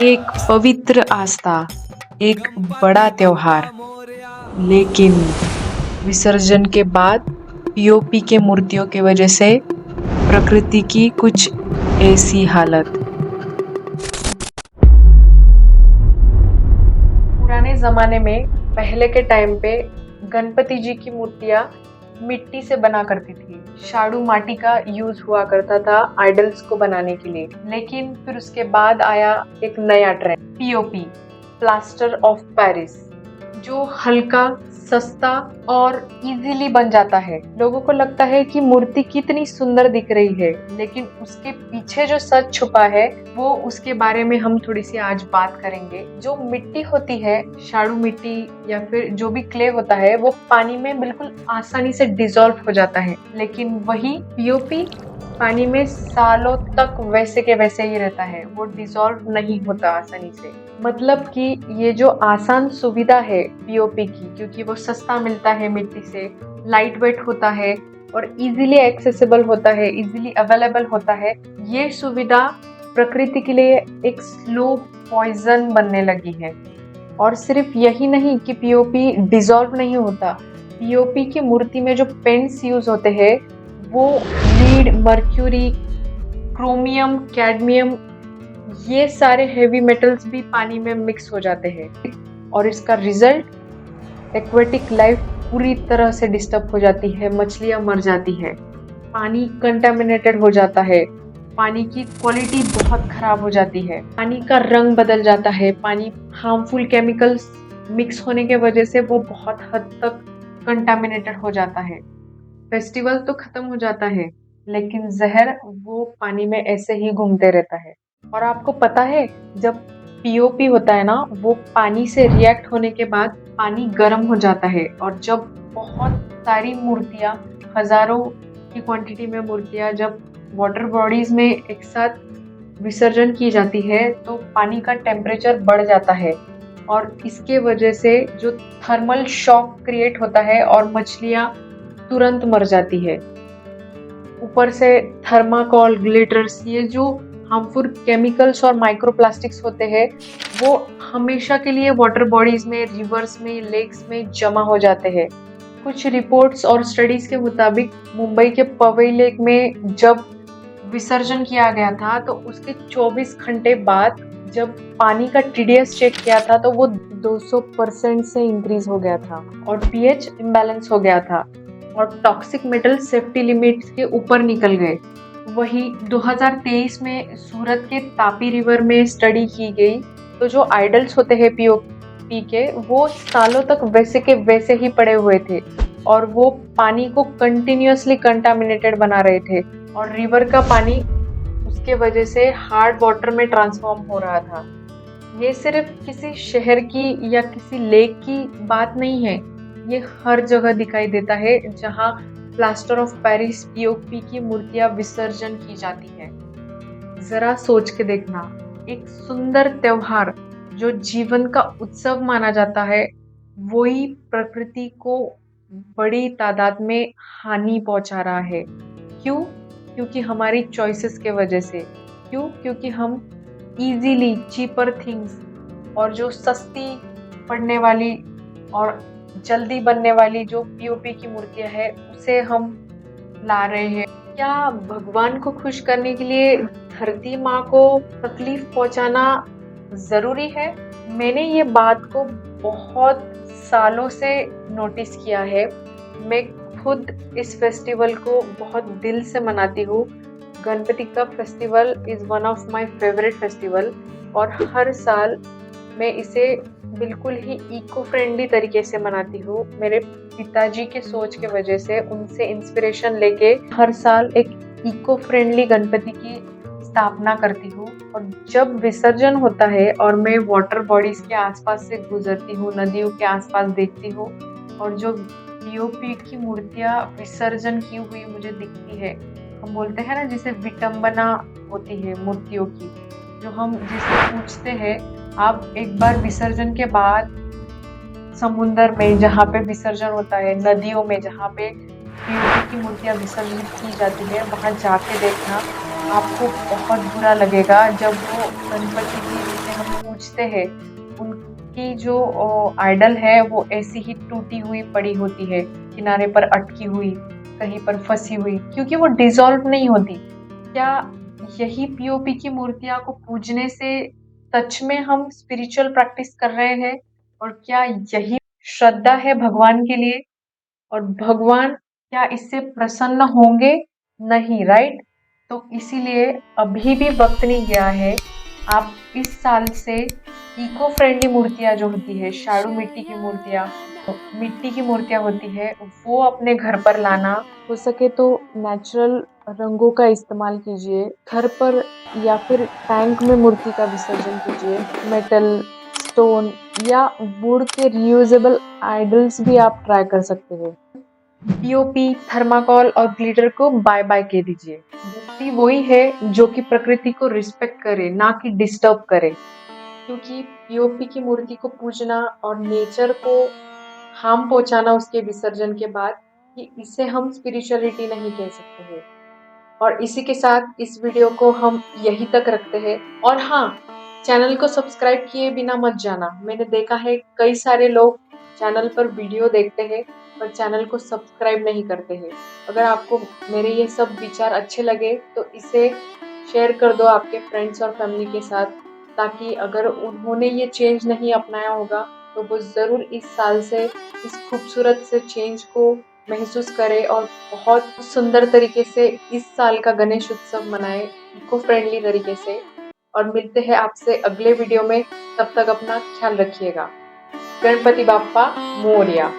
एक पवित्र आस्था, एक बड़ा त्योहार, लेकिन विसर्जन के बाद पीओपी के मूर्तियों की वजह से प्रकृति की कुछ ऐसी हालत। पुराने जमाने में पहले के टाइम पे गणपति जी की मूर्तियां मिट्टी से बना करती थी। शाडू माटी का यूज हुआ करता था आइडल्स को बनाने के लिए। लेकिन फिर उसके बाद आया एक नया trend, POP, plaster of Paris, जो हल्का, सस्ता और इजीली बन जाता है। लोगों को लगता है कि मूर्ति कितनी सुंदर दिख रही है, लेकिन उसके पीछे जो सच छुपा है वो उसके बारे में हम थोड़ी सी आज बात करेंगे। जो मिट्टी होती है, शाडू मिट्टी या फिर जो भी क्ले होता है, वो पानी में बिल्कुल आसानी से डिसॉल्व हो जाता है, लेकिन वही पीओपी पानी में सालों तक वैसे के वैसे ही रहता है, वो डिसॉल्व नहीं होता आसानी से। मतलब कि ये जो आसान सुविधा है पीओपी की, क्योंकि वो सस्ता मिलता है मिट्टी से, लाइट वेट होता है और इजीली एक्सेसिबल होता है, इजीली अवेलेबल होता है, ये सुविधा प्रकृति के लिए एक स्लो पॉइजन बनने लगी है। और सिर्फ यही नहीं कि पीओपी डिसॉल्व नहीं होता, पीओपी की मूर्ति में जो पेंट्स यूज होते हैं वो लीड, मर्क्यूरी, क्रोमियम, कैडमियम, ये सारे हेवी मेटल्स भी पानी में मिक्स हो जाते हैं। और इसका रिजल्ट, एक्वेटिक लाइफ पूरी तरह से डिस्टर्ब हो जाती है, मछलियां मर जाती है, पानी कंटामिनेटेड हो जाता है, पानी की क्वालिटी बहुत खराब हो जाती है, पानी का रंग बदल जाता है, पानी हार्मफुल केमिकल्स मिक्स होने के वजह से वो बहुत हद तक कंटामिनेटेड हो जाता है। फेस्टिवल तो खत्म हो जाता है, लेकिन जहर वो पानी में ऐसे ही घूमते रहता है। और आपको पता है, जब पीओपी होता है ना, वो पानी से रिएक्ट होने के बाद पानी गर्म हो जाता है, और जब बहुत सारी मूर्तियां, हजारों की क्वांटिटी में मूर्तियां जब वाटर बॉडीज में एक साथ विसर्जन की जाती है, तो पानी का टेम्परेचर बढ़ जाता है, और इसके वजह से जो थर्मल शॉक क्रिएट होता है और मछलियां तुरंत मर जाती है। ऊपर से थर्माकोल, ग्लिटर्स, ये जो हार्मफुल केमिकल्स और माइक्रोप्लास्टिक्स होते हैं, वो हमेशा के लिए वाटर बॉडीज में, रिवर्स में, लेक्स में जमा हो जाते हैं। कुछ रिपोर्ट्स और स्टडीज के मुताबिक मुंबई के पवई लेक में जब विसर्जन किया गया था, तो उसके 24 घंटे बाद जब पानी का टीडीएस चेक किया था, तो वो 200% से इंक्रीज हो गया था, और पीएच इम्बैलेंस हो गया था, और टॉक्सिक मेटल सेफ्टी लिमिट्स के ऊपर निकल गए। वही 2023 में सूरत के तापी रिवर में स्टडी की गई, तो जो आइडल्स होते हैं पीओपी के, वो सालों तक वैसे के वैसे ही पड़े हुए थे, और वो पानी को कंटिन्यूअसली कंटामिनेटेड बना रहे थे, और रिवर का पानी उसके वजह से हार्ड वाटर में ट्रांसफॉर्म हो रहा था। ये सिर्फ किसी शहर की या किसी लेक की बात नहीं है, ये हर जगह दिखाई देता है जहां प्लास्टर ऑफ पेरिस पीओपी की मूर्तियां विसर्जन की जाती है। जरा सोच के देखना, एक सुंदर त्योहार जो जीवन का उत्सव माना जाता है, वही प्रकृति को बड़ी तादाद में हानि पहुंचा रहा है। क्यों? क्योंकि हमारी चॉइसेस के वजह से। क्यों? क्योंकि हम इजीली चीपर थिंग्स और जो सस्ती पड़ने वाली और जल्दी बनने वाली जो पीओपी की मूर्तियां है, उसे हम ला रहे हैं। क्या भगवान को खुश करने के लिए धरती माँ को तकलीफ पहुंचाना जरूरी है? मैंने ये बात को बहुत सालों से नोटिस किया है। मैं खुद इस फेस्टिवल को बहुत दिल से मनाती हूँ। गणपति का festival is one of my favourite festival, और हर साल मैं इसे बिल्कुल ही इको फ्रेंडली तरीके से मनाती हूँ। मेरे पिताजी के सोच के वजह से, उनसे इंस्पिरेशन लेके हर साल एक इको फ्रेंडली गणपति की स्थापना करती हूँ। और जब विसर्जन होता है और मैं वाटर बॉडीज के आसपास से गुजरती हूँ, नदियों के आसपास देखती हूँ, और जो पीओपी की मूर्तियाँ विसर्जन की हुई मुझे दिखती है, हम बोलते हैं ना, जिसे विटंबना होती है मूर्तियों की, जो हम जिसे पूछते हैं, आप एक बार विसर्जन के बाद समुंदर में जहाँ पे विसर्जन होता है, नदियों में जहाँ पे पीओपी की मूर्तियाँ विसर्जित की जाती है, वहाँ जाके देखना, आपको बहुत बुरा लगेगा जब वो गणपति जी, जिसे हम पूजते हैं उनकी जो आइडल है वो ऐसी ही टूटी हुई पड़ी होती है, किनारे पर अटकी हुई, कहीं पर फंसी हुई, क्योंकि वो डिसॉल्व नहीं होती। क्या यही पीओपी की मूर्तियां को पूजने से सच में हम स्पिरिचुअल प्रैक्टिस कर रहे हैं? और क्या यही श्रद्धा है भगवान के लिए? और भगवान क्या इससे प्रसन्न होंगे? नहीं, राइट? तो इसीलिए अभी भी वक्त नहीं गया है। आप इस साल से इको फ्रेंडली मूर्तियां जो होती है, शाडू मिट्टी की मूर्तियां होती है, वो अपने घर पर लाना। हो सके तो नेचुरल रंगों का इस्तेमाल कीजिए घर पर, या फिर टैंक में मूर्ति का विसर्जन कीजिए। मेटल, स्टोन या वुड के रियूजेबल आइडल्स भी आप ट्राई कर सकते हैं। पीओपी, थर्माकोल और ग्लिटर को बाय बाय कह दीजिए। मूर्ति वही है जो कि प्रकृति को रिस्पेक्ट करे, ना कि डिस्टर्ब करे। क्योंकि पीओपी की मूर्ति को पूजना और नेचर को हार्म पहुंचाना उसके विसर्जन के बाद, कि इसे हम स्पिरिचुअलिटी नहीं कह सकते हैं। और इसी के साथ इस वीडियो को हम यहीं तक रखते हैं। और हाँ, चैनल को सब्सक्राइब किए बिना मत जाना। मैंने देखा है कई सारे लोग चैनल पर वीडियो देखते हैं पर चैनल को सब्सक्राइब नहीं करते हैं। अगर आपको मेरे ये सब विचार अच्छे लगे तो इसे शेयर कर दो आपके फ्रेंड्स और फैमिली के साथ, ताकि अगर उन्होंने ये चेंज नहीं अपनाया होगा तो वो ज़रूर इस साल से इस खूबसूरत से चेंज को महसूस करें और बहुत सुंदर तरीके से इस साल का गणेश उत्सव मनाएं, इको फ्रेंडली तरीके से। और मिलते हैं आपसे अगले वीडियो में। तब तक अपना ख्याल रखिएगा। गणपति बाप्पा मोरया।